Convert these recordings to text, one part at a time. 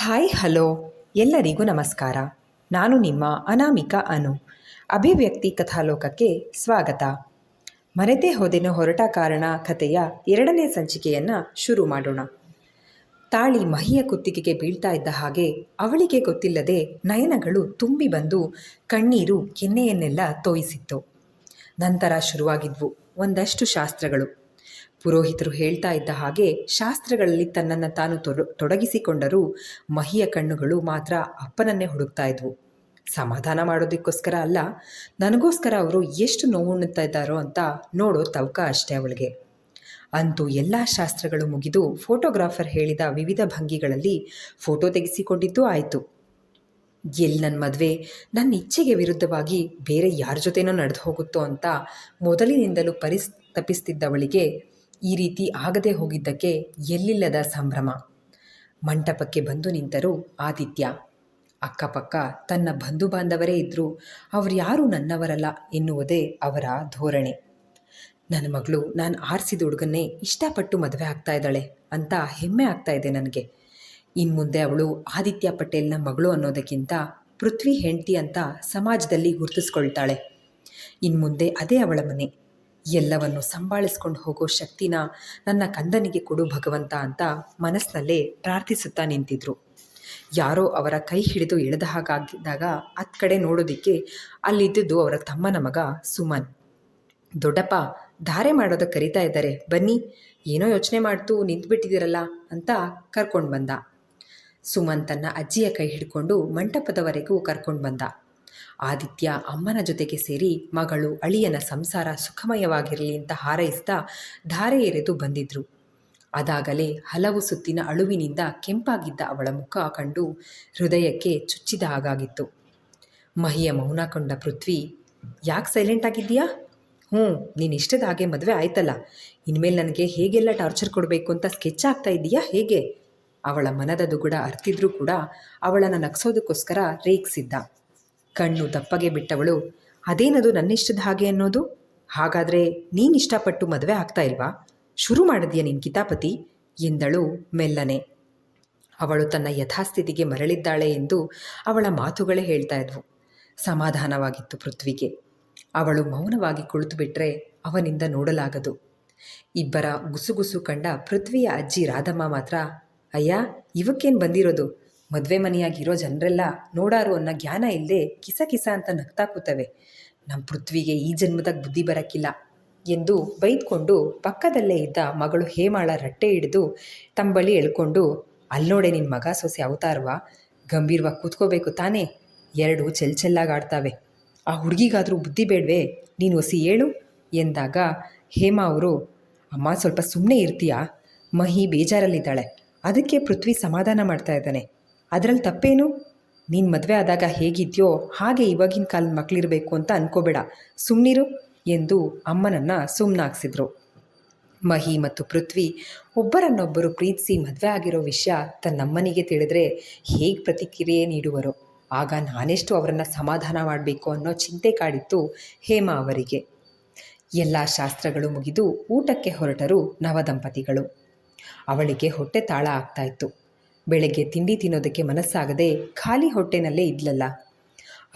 Hi hello ಎಲ್ಲರಿಗೂ ನಮಸ್ಕಾರ. ನಾನು ನಿಮ್ಮ ಅನಾಮಿಕಾ ಅನು. ಅಭಿವ್ಯಕ್ತಿ ಕಥಾಲೋಕಕ್ಕೆ ಸ್ವಾಗತ. ಮರೆತೇ ಹೋದೆನೋ ಹೊರಟ ಕಾರಣ ಕಥೆಯ 2ನೇ ಸಂಚಿಕೆಯನ್ನು ಶುರು ಮಾಡೋಣ. ತಾಳಿ ಮಹಿಯ ಕುತ್ತಿಗೆಗೆ ಬೀಳ್ತಾ ಇದ್ದ ಹಾಗೆ ಅವಳಿಗೆ ಗೊತ್ತಿಲ್ಲದೆ ನಯನಗಳು ತುಂಬಿ ಬಂದು ಕಣ್ಣೀರು ಕೆನ್ನೆಯನ್ನೆಲ್ಲ ತೋಯಿಸಿತ್ತು. ನಂತರ ಶುರುವಾಗಿದ್ವು ಒಂದಷ್ಟು ಶಾಸ್ತ್ರಗಳು. ಪುರೋಹಿತರು ಹೇಳ್ತಾ ಇದ್ದ ಹಾಗೆ ಶಾಸ್ತ್ರಗಳಲ್ಲಿ ತನ್ನನ್ನು ತಾನು ತೊಡಗಿಸಿಕೊಂಡರೂ ಮಹಿಯ ಕಣ್ಣುಗಳು ಮಾತ್ರ ಅಪ್ಪನನ್ನೇ ಹುಡುಕ್ತಾ ಇದ್ವು. ಸಮಾಧಾನ ಮಾಡೋದಕ್ಕೋಸ್ಕರ ಅಲ್ಲ, ನನಗೋಸ್ಕರ ಅವರು ಎಷ್ಟು ನೋವುಣ್ಣುತ್ತಾ ಇದ್ದಾರೋ ಅಂತ ನೋಡೋ ತವಕ ಅಷ್ಟೇ ಅವಳಿಗೆ. ಅಂತೂ ಎಲ್ಲ ಶಾಸ್ತ್ರಗಳು ಮುಗಿದು ಫೋಟೋಗ್ರಾಫರ್ ಹೇಳಿದ ವಿವಿಧ ಭಂಗಿಗಳಲ್ಲಿ ಫೋಟೋ ತೆಗೆಸಿಕೊಂಡಿದ್ದೂ ಆಯಿತು. ಎಲ್ಲಿ ನನ್ನ ಮದುವೆ ನನ್ನ ಇಚ್ಛೆಗೆ ವಿರುದ್ಧವಾಗಿ ಬೇರೆ ಯಾರ ಜೊತೆನೋ ನಡೆದು ಹೋಗುತ್ತೋ ಅಂತ ಮೊದಲಿನಿಂದಲೂ ತಪ್ಪಿಸ್ತಿದ್ದವಳಿಗೆ ಈ ರೀತಿ ಆಗದೆ ಹೋಗಿದ್ದಕ್ಕೆ ಎಲ್ಲಿಲ್ಲದ ಸಂಭ್ರಮ. ಮಂಟಪಕ್ಕೆ ಬಂದು ನಿಂತರು ಆದಿತ್ಯ. ಅಕ್ಕಪಕ್ಕ ತನ್ನ ಬಂಧು ಬಾಂಧವರೇ ಇದ್ದರೂ ಅವರು ಯಾರೂ ನನ್ನವರಲ್ಲ ಎನ್ನುವುದೇ ಅವರ ಧೋರಣೆ. ನನ್ನ ಮಗಳು ನಾನು ಆರಿಸಿದ ಹುಡುಗನ್ನೇ ಇಷ್ಟಪಟ್ಟು ಮದುವೆ ಆಗ್ತಾ ಇದ್ದಾಳೆ ಅಂತ ಹೆಮ್ಮೆ ಆಗ್ತಾ ಇದೆ ನನಗೆ. ಇನ್ನು ಮುಂದೆ ಅವಳು ಆದಿತ್ಯ ಪಟೇಲ್ನ ಮಗಳು ಅನ್ನೋದಕ್ಕಿಂತ ಪೃಥ್ವಿ ಹೆಂಡತಿ ಅಂತ ಸಮಾಜದಲ್ಲಿ ಗುರುತಿಸ್ಕೊಳ್ತಾಳೆ. ಇನ್ನು ಮುಂದೆ ಅದೇ ಅವಳ ಮನೆ. ಎಲ್ಲವನ್ನು ಸಂಭಾಳಿಸ್ಕೊಂಡು ಹೋಗೋ ಶಕ್ತಿನ ನನ್ನ ಕಂದನಿಗೆ ಕೊಡು ಭಗವಂತ ಅಂತ ಮನಸ್ಸಿನಲ್ಲೇ ಪ್ರಾರ್ಥಿಸುತ್ತಾ ನಿಂತಿದ್ರು. ಯಾರೋ ಅವರ ಕೈ ಹಿಡಿದು ಎಳೆದ ಹಾಗಾಗಿದ್ದಾಗ ಹತ್ತು ಕಡೆ ನೋಡೋದಕ್ಕೆ ಅಲ್ಲಿದ್ದುದು ಅವರ ತಮ್ಮನ ಮಗ ಸುಮನ್. ದೊಡ್ಡಪ್ಪ ಧಾರೆ ಮಾಡೋದಕ್ಕೆ ಕರಿತಾ ಇದ್ದಾರೆ, ಬನ್ನಿ. ಏನೋ ಯೋಚನೆ ಮಾಡ್ತು ನಿಂತುಬಿಟ್ಟಿದ್ದೀರಲ್ಲ ಅಂತ ಕರ್ಕೊಂಡು ಬಂದ. ಸುಮನ್ ತನ್ನ ಅಜ್ಜಿಯ ಕೈ ಹಿಡ್ಕೊಂಡು ಮಂಟಪದವರೆಗೂ ಕರ್ಕೊಂಡು ಬಂದ. ಆದಿತ್ಯ ಅಮ್ಮನ ಜೊತೆಗೆ ಸೇರಿ ಮಗಳು ಅಳಿಯನ ಸಂಸಾರ ಸುಖಮಯವಾಗಿರಲಿ ಅಂತ ಹಾರೈಸ್ತಾ ಧಾರೆ ಎರೆದು ಬಂದಿದ್ರು. ಅದಾಗಲೇ ಹಲವು ಸುತ್ತಿನ ಅಳುವಿನಿಂದ ಕೆಂಪಾಗಿದ್ದ ಅವಳ ಮುಖ ಕಂಡು ಹೃದಯಕ್ಕೆ ಚುಚ್ಚಿದ ಹಾಗಾಗಿತ್ತು. ಮಹಿಯ ಮೌನ ಕೊಂಡ ಪೃಥ್ವಿ, ಯಾಕೆ ಸೈಲೆಂಟ್ ಆಗಿದ್ದೀಯಾ? ನೀನು ಇಷ್ಟದ ಹಾಗೆ ಮದುವೆ ಆಯ್ತಲ್ಲ, ಇನ್ಮೇಲೆ ನನಗೆ ಹೇಗೆಲ್ಲ ಟಾರ್ಚರ್ ಕೊಡಬೇಕು ಅಂತ ಸ್ಕೆಚ್ ಆಗ್ತಾ ಇದ್ದೀಯಾ ಹೇಗೆ? ಅವಳ ಮನದ ದುಗುಡ ಅರ್ತಿದ್ರೂ ಕೂಡ ಅವಳನ್ನು ನಗ್ಸೋದಕ್ಕೋಸ್ಕರ ರೇಗಿಸಿದ್ದ. ಕಣ್ಣು ದಪ್ಪಗೆ ಬಿಟ್ಟವಳು, ಅದೇನದು ನನ್ನಿಷ್ಟದ ಹಾಗೆ ಅನ್ನೋದು? ಹಾಗಾದರೆ ನೀನು ಇಷ್ಟಪಟ್ಟು ಮದುವೆ ಆಗ್ತಾ ಇಲ್ವಾ? ಶುರು ಮಾಡಿದ್ಯಾ ನಿನ್ನ ಕಿತಾಪತಿ ಎಂದಳು ಮೆಲ್ಲನೆ. ಅವಳು ತನ್ನ ಯಥಾಸ್ಥಿತಿಗೆ ಮರಳಿದ್ದಾಳೆ ಎಂದು ಅವಳ ಮಾತುಗಳೇ ಹೇಳ್ತಾ ಇದ್ವು. ಸಮಾಧಾನವಾಗಿತ್ತು ಪೃಥ್ವಿಗೆ. ಅವಳು ಮೌನವಾಗಿ ಕುಳಿತು ಬಿಟ್ಟರೆ ಅವನಿಂದ ನೋಡಲಾಗದು. ಇಬ್ಬರ ಗುಸುಗುಸು ಕಂಡ ಪೃಥ್ವಿಯ ಅಜ್ಜಿ ರಾಧಮ್ಮ ಮಾತ್ರ, ಅಯ್ಯ ಇವಕ್ಕೇನು ಬಂದಿರೋದು? ಮದುವೆ ಮನೆಯಾಗಿರೋ ಜನರೆಲ್ಲ ನೋಡಾರು ಅನ್ನೋ ಜ್ಞಾನ ಇಲ್ಲದೆ ಕಿಸ ಕಿಸ ಅಂತ ನಗ್ತಾ ಕೂತವೆ. ನಮ್ಮ ಪೃಥ್ವಿಗೆ ಈ ಜನ್ಮದಾಗ ಬುದ್ಧಿ ಬರೋಕ್ಕಿಲ್ಲ ಎಂದು ಬೈದ್ಕೊಂಡು ಪಕ್ಕದಲ್ಲೇ ಇದ್ದ ಮಗಳು ಹೇಮಾಳ ರಟ್ಟೆ ಹಿಡಿದು ತಮ್ಮ ಬಳಿ ಎಳ್ಕೊಂಡು, ಅಲ್ಲೋಡೆ ನಿನ್ನ ಮಗ ಸೊಸೆ ಅವತಾರವಾ, ಗಂಭೀರವಾಗಿ ಕೂತ್ಕೋಬೇಕು ತಾನೇ, ಎರಡು ಚೆಲ್ಲಾಗಾಡ್ತಾವೆ, ಆ ಹುಡುಗಿಗಾದರೂ ಬುದ್ಧಿ ಬೇಡವೇ, ನೀನು ಹೊಸಿ ಹೇಳು ಎಂದಾಗ ಹೇಮಾ ಅವರು, ಅಮ್ಮ ಸ್ವಲ್ಪ ಸುಮ್ಮನೆ ಇರ್ತೀಯಾ, ಮಹಿ ಬೇಜಾರಲ್ಲಿದ್ದಾಳೆ, ಅದಕ್ಕೆ ಪೃಥ್ವಿ ಸಮಾಧಾನ ಮಾಡ್ತಾ ಇದ್ದಾನೆ, ಅದರಲ್ಲಿ ತಪ್ಪೇನು? ನೀನು ಮದುವೆ ಆದಾಗ ಹೇಗಿದೆಯೋ ಹಾಗೆ ಇವಾಗಿನ ಕಾಲದ ಮಕ್ಕಳಿರಬೇಕು ಅಂತ ಅನ್ಕೋಬೇಡ, ಸುಮ್ಮನಿರು ಎಂದು ಅಮ್ಮನನ್ನು ಸುಮ್ಮನಾಗಿಸಿದ್ರು. ಮಹಿ ಮತ್ತು ಪೃಥ್ವಿ ಒಬ್ಬರನ್ನೊಬ್ಬರು ಪ್ರೀತಿಸಿ ಮದುವೆ ಆಗಿರೋ ವಿಷಯ ತನ್ನಮ್ಮನಿಗೆ ತಿಳಿದ್ರೆ ಹೇಗೆ ಪ್ರತಿಕ್ರಿಯೆ ನೀಡುವರು? ಆಗ ನಾನೆಷ್ಟು ಅವರನ್ನು ಸಮಾಧಾನ ಮಾಡಬೇಕು ಅನ್ನೋ ಚಿಂತೆ ಕಾಡಿತ್ತು ಹೇಮಾ ಅವರಿಗೆ. ಎಲ್ಲ ಶಾಸ್ತ್ರಗಳು ಮುಗಿದು ಊಟಕ್ಕೆ ಹೊರಟರು ನವದಂಪತಿಗಳು. ಅವಳಿಗೆ ಹೊಟ್ಟೆ ತಾಳ ಆಗ್ತಾಯಿತ್ತು. ಬೆಳಗ್ಗೆ ತಿಂಡಿ ತಿನ್ನೋದಕ್ಕೆ ಮನಸ್ಸಾಗದೆ ಖಾಲಿ ಹೊಟ್ಟೆನಲ್ಲೇ ಇದ್ಲಲ್ಲ.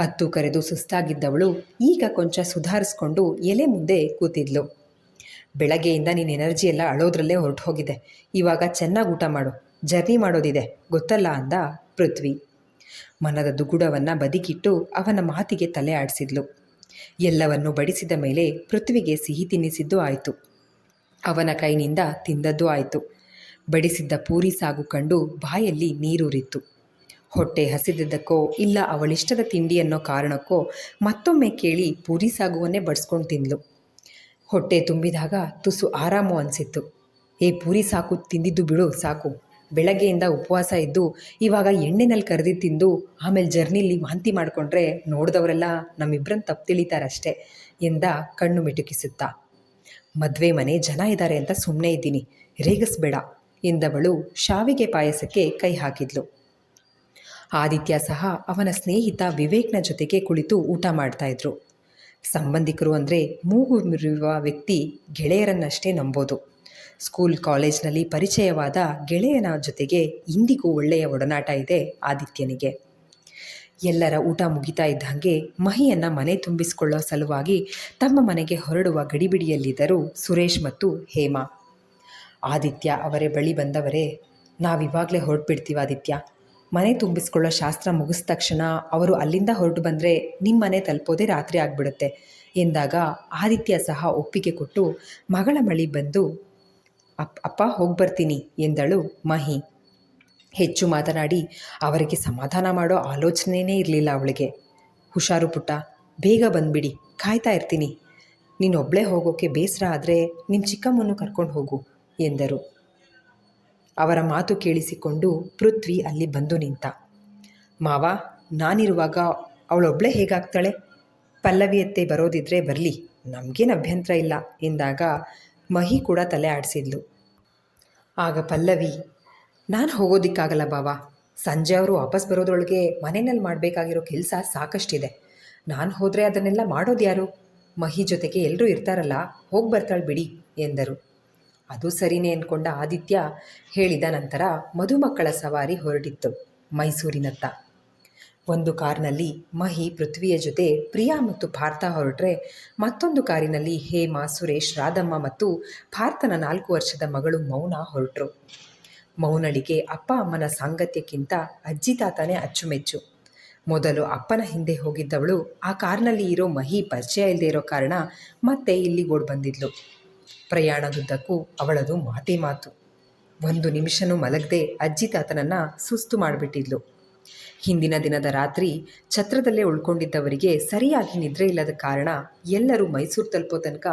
ಹತ್ತು ಕರೆದು ಸುಸ್ತಾಗಿದ್ದವಳು ಈಗ ಕೊಂಚ ಸುಧಾರಿಸ್ಕೊಂಡು ಎಲೆ ಮುಂದೆ ಕೂತಿದ್ಲು. ಬೆಳಗ್ಗೆಯಿಂದ ನಿನ್ನ ಎನರ್ಜಿ ಎಲ್ಲ ಅಳೋದ್ರಲ್ಲೇ ಹೊರಟು ಹೋಗಿದೆ, ಇವಾಗ ಚೆನ್ನಾಗಿ ಊಟ ಮಾಡು, ಜರ್ನಿ ಮಾಡೋದಿದೆ ಗೊತ್ತಲ್ಲ ಅಂದ ಪೃಥ್ವಿ. ಮನದ ದುಗುಡವನ್ನು ಬದಿಗಿಟ್ಟು ಅವನ ಮಾತಿಗೆ ತಲೆ ಆಡಿಸಿದ್ಲು. ಎಲ್ಲವನ್ನು ಬಡಿಸಿದ ಮೇಲೆ ಪೃಥ್ವಿಗೆ ಸಿಹಿ ತಿನ್ನಿಸಿದ್ದು ಆಯಿತು. ಅವನ ಕೈನಿಂದ ತಿಂದದ್ದೂ ಆಯಿತು. ಬಡಿಸಿದ್ದ ಪೂರಿ ಸಾಗು ಕಂಡು ಬಾಯಲ್ಲಿ ನೀರೂರಿತ್ತು. ಹೊಟ್ಟೆ ಹಸಿದಿದ್ದಕ್ಕೋ ಇಲ್ಲ ಅವಳಿಷ್ಟದ ತಿಂಡಿ ಅನ್ನೋ ಕಾರಣಕ್ಕೋ ಮತ್ತೊಮ್ಮೆ ಕೇಳಿ ಪೂರಿ ಸಾಗುವನ್ನೇ ಬಡಿಸ್ಕೊಂಡು ತಿಂದ್ಲು. ಹೊಟ್ಟೆ ತುಂಬಿದಾಗ ತುಸು ಆರಾಮು ಅನಿಸಿತ್ತು. ಪೂರಿ ಸಾಕು ತಿಂದಿದ್ದು ಬಿಡು ಸಾಕು, ಬೆಳಗ್ಗೆಯಿಂದ ಉಪವಾಸ ಇದ್ದು ಇವಾಗ ಎಣ್ಣೆನಲ್ಲಿ ಕರೆದಿ ತಿಂದು ಆಮೇಲೆ ಜರ್ನಿಲಿ ವಾಂತಿ ಮಾಡಿಕೊಂಡ್ರೆ ನೋಡಿದವರೆಲ್ಲ ನಮ್ಮಿಬ್ಬರನ್ನು ತಪ್ಪು ತಿಳಿತಾರಷ್ಟೇ ಎಂದ ಕಣ್ಣು ಮಿಟುಕಿಸುತ್ತಾ. ಮದುವೆ ಮನೆ ಜನ ಇದ್ದಾರೆ ಅಂತ ಸುಮ್ಮನೆ ಇದ್ದೀನಿ, ರೇಗಿಸ್ಬೇಡ ಎಂದವಳು ಶಾವಿಗೆ ಪಾಯಸಕ್ಕೆ ಕೈ ಹಾಕಿದ್ಲು. ಆದಿತ್ಯ ಸಹ ಅವನ ಸ್ನೇಹಿತ ವಿವೇಕ್ನ ಜೊತೆಗೆ ಕುಳಿತು ಊಟ ಮಾಡ್ತಾಯಿದ್ರು. ಸಂಬಂಧಿಕರು ಅಂದರೆ ಮೂಗು ಮುರಿಯುವ ವ್ಯಕ್ತಿ ಗೆಳೆಯರನ್ನಷ್ಟೇ ನಂಬೋದು. ಸ್ಕೂಲ್ ಕಾಲೇಜ್ನಲ್ಲಿ ಪರಿಚಯವಾದ ಗೆಳೆಯನ ಜೊತೆಗೆ ಇಂದಿಗೂ ಒಳ್ಳೆಯ ಒಡನಾಟ ಇದೆ ಆದಿತ್ಯನಿಗೆ. ಎಲ್ಲರ ಊಟ ಮುಗಿತಾ ಇದ್ದಂಗೆ ಮಹಿಯನ್ನು ಮನೆ ತುಂಬಿಸಿಕೊಳ್ಳೋ ಸಲುವಾಗಿ ತಮ್ಮ ಮನೆಗೆ ಹೊರಡುವ ಗಡಿಬಿಡಿಯಲ್ಲಿದ್ದರು ಸುರೇಶ್ ಮತ್ತು ಹೇಮಾ. ಆದಿತ್ಯ ಅವರೇ ಬಳಿ ಬಂದವರೇ, ನಾವಿವಾಗಲೇ ಹೊರಟುಬಿಡ್ತೀವಿ ಆದಿತ್ಯ. ಮನೆ ತುಂಬಿಸ್ಕೊಳ್ಳೋ ಶಾಸ್ತ್ರ ಮುಗಿದ ತಕ್ಷಣ ಅವರು ಅಲ್ಲಿಂದ ಹೊರಟು ಬಂದರೆ ನಿಮ್ಮ ಮನೆ ತಲುಪೋದೇ ರಾತ್ರಿ ಆಗಿಬಿಡುತ್ತೆ ಎಂದಾಗ ಆದಿತ್ಯ ಸಹ ಒಪ್ಪಿಗೆ ಕೊಟ್ಟು ಮಗಳ ಬಳಿ ಬಂದು ಅಪ್ಪ ಹೋಗ್ಬರ್ತೀನಿ ಎಂದಳು ಮಹಿ. ಹೆಚ್ಚು ಮಾತನಾಡಿ ಅವರಿಗೆ ಸಮಾಧಾನ ಮಾಡೋ ಆಲೋಚನೆಯೇ ಇರಲಿಲ್ಲ ಅವಳಿಗೆ. ಹುಷಾರು ಪುಟ್ಟ, ಬೇಗ ಬಂದುಬಿಡಿ, ಕಾಯ್ತಾ ಇರ್ತೀನಿ. ನೀನೊಬ್ಬಳೇ ಹೋಗೋಕ್ಕೆ ಬೇಸರ ಆದರೆ ನಿಮ್ಮ ಚಿಕ್ಕಮ್ಮನ್ನು ಕರ್ಕೊಂಡು ಹೋಗು ಎಂದರು. ಅವರ ಮಾತು ಕೇಳಿಸಿಕೊಂಡು ಪೃಥ್ವಿ ಅಲ್ಲಿ ಬಂದು ನಿಂತ. ಮಾವ, ನಾನಿರುವಾಗ ಅವಳೊಬ್ಬಳೇ ಹೇಗಾಗ್ತಾಳೆ? ಪಲ್ಲವಿಯತ್ತೆ ಬರೋದಿದ್ರೆ ಬರಲಿ, ನಮಗೇನು ಅಭ್ಯಂತರ ಇಲ್ಲ ಎಂದಾಗ ಮಹಿ ಕೂಡ ತಲೆ ಆಡಿಸಿದ್ಲು. ಆಗ ಪಲ್ಲವಿ, ನಾನು ಹೋಗೋದಿಕ್ಕಾಗಲ್ಲ ಬಾವ. ಸಂಜೆ ಅವರು ವಾಪಸ್ ಬರೋದ್ರೊಳಗೆ ಮನೆಯಲ್ಲಿ ಮಾಡಬೇಕಾಗಿರೋ ಕೆಲಸ ಸಾಕಷ್ಟಿದೆ. ನಾನು ಹೋದರೆ ಅದನ್ನೆಲ್ಲ ಮಾಡೋದು ಯಾರು? ಮಹಿ ಜೊತೆಗೆ ಎಲ್ಲರೂ ಇರ್ತಾರಲ್ಲ, ಹೋಗಿ ಬರ್ತಾಳೆ ಬಿಡಿ ಎಂದರು. ಅದು ಸರಿನೇ ಅಂದ್ಕೊಂಡ ಆದಿತ್ಯ ಹೇಳಿದ ನಂತರ ಮಧುಮಕ್ಕಳ ಸವಾರಿ ಹೊರಟಿತ್ತು ಮೈಸೂರಿನತ್ತ. ಒಂದು ಕಾರ್ನಲ್ಲಿ ಮಹಿ ಪೃಥ್ವಿಯ ಜೊತೆ ಪ್ರಿಯಾ ಮತ್ತು ಪಾರ್ಥ ಹೊರಟ್ರೆ, ಮತ್ತೊಂದು ಕಾರಿನಲ್ಲಿ ಹೇಮಾ, ಸುರೇಶ್, ರಾಧಮ್ಮ ಮತ್ತು ಪಾರ್ಥನ 4 ವರ್ಷದ ಮಗಳು ಮೌನ ಹೊರಟರು. ಮೌನಳಿಗೆ ಅಪ್ಪ ಅಮ್ಮನ ಸಾಂಗತ್ಯಕ್ಕಿಂತ ಅಜ್ಜಿ ತಾತನೇ ಅಚ್ಚುಮೆಚ್ಚು. ಮೊದಲು ಅಪ್ಪನ ಹಿಂದೆ ಹೋಗಿದ್ದವಳು ಆ ಕಾರ್ನಲ್ಲಿ ಇರೋ ಮಹಿ ಪರಿಚಯ ಇಲ್ಲದೆ ಇರೋ ಕಾರಣ ಮತ್ತೆ ಇಲ್ಲಿಗೆ ಓಡಿ ಬಂದಿದ್ಲು. ಪ್ರಯಾಣದುದ್ದಕ್ಕೂ ಅವಳದು ಮಾತೇ ಮಾತು. 1 ನಿಮಿಷನೂ ಮಲಗದೆ ಅಜ್ಜಿ ತಾತನನ್ನು ಸುಸ್ತು ಮಾಡಿಬಿಟ್ಟಿದ್ಲು. ಹಿಂದಿನ ದಿನದ ರಾತ್ರಿ ಛತ್ರದಲ್ಲೇ ಉಳ್ಕೊಂಡಿದ್ದವರಿಗೆ ಸರಿಯಾಗಿ ನಿದ್ರೆ ಇಲ್ಲದ ಕಾರಣ ಎಲ್ಲರೂ ಮೈಸೂರು ತಲುಪೋ ತನಕ